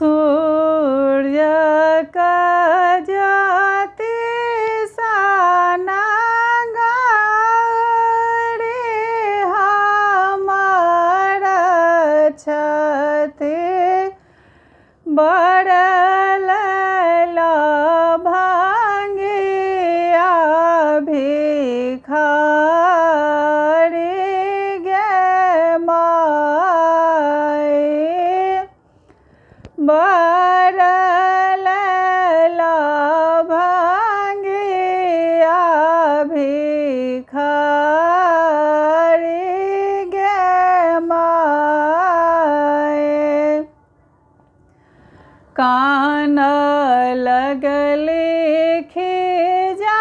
सूर्य का ज्योति साना गारे हमारा छते बड़ल भांगिया भिखारी गे माए बड़ल भांगिया भिखारी गे माए कान लगली खिजा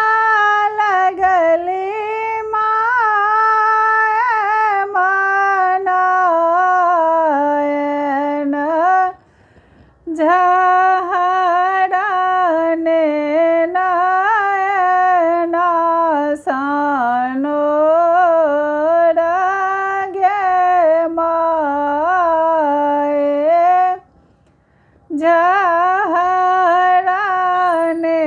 लगली माय मनायन झहरने नयन सानो गे माए झहरने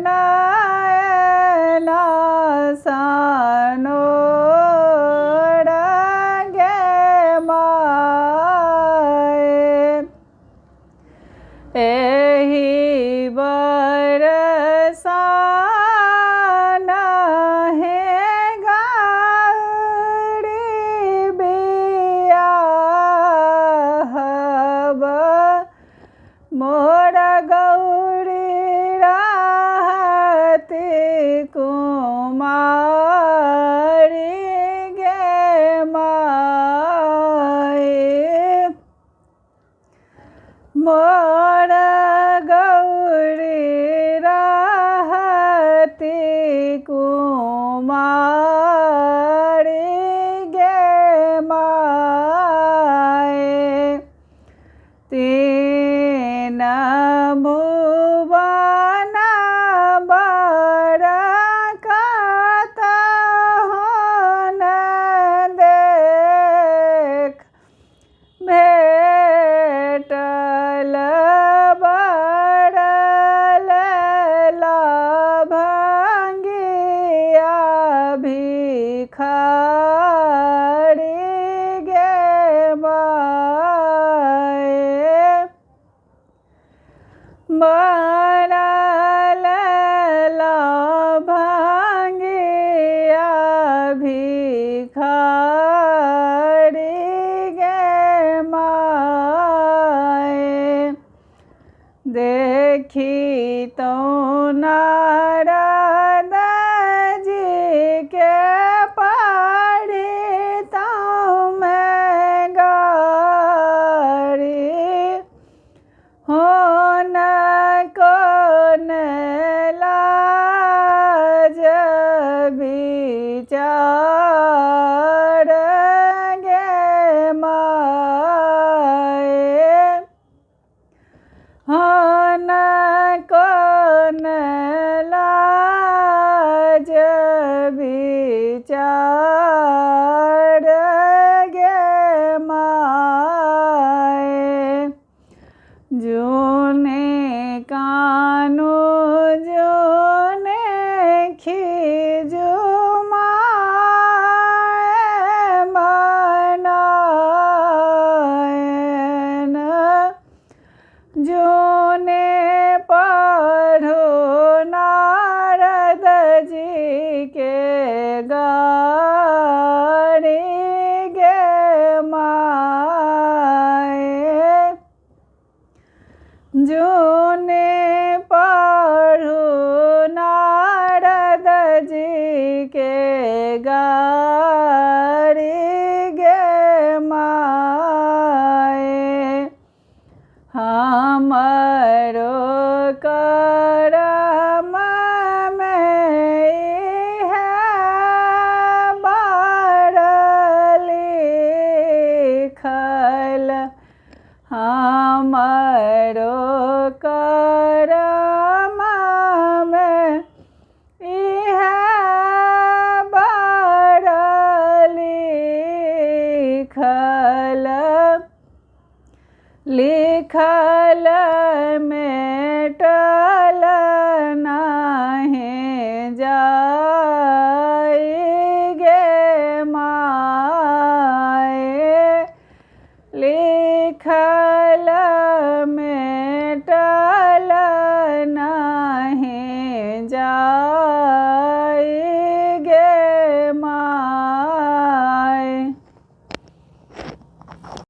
नयन सानो गे माए एहि बरसान है गारी बियाहब मोर गौरी रहती कुमारी गे माए मोर गौरी रहती कुमारी गे माए तीन भुवन बरकत होन देख भेटल बड़ल भांगिया भिखारी गे माए बड़ल भांगिया भिखारी गे माए देखी तो नारद जी के पढ़ी तो मैं गारी होन कौन लाज विचार गे माए होन कौन लाज विचार गे माए जूने कानो जूने खिजू माय मनायन जूने पढ़ो नारद जी के गारी गे माए जूने पढ़ो नारद जी के गारी गे माए हमरो करम में है बड़ लिखल हमरो करम में इह बड़ लिखल लिखल मेटल नाहीं जाई गे माए, लिखल मेटल नाहीं जाई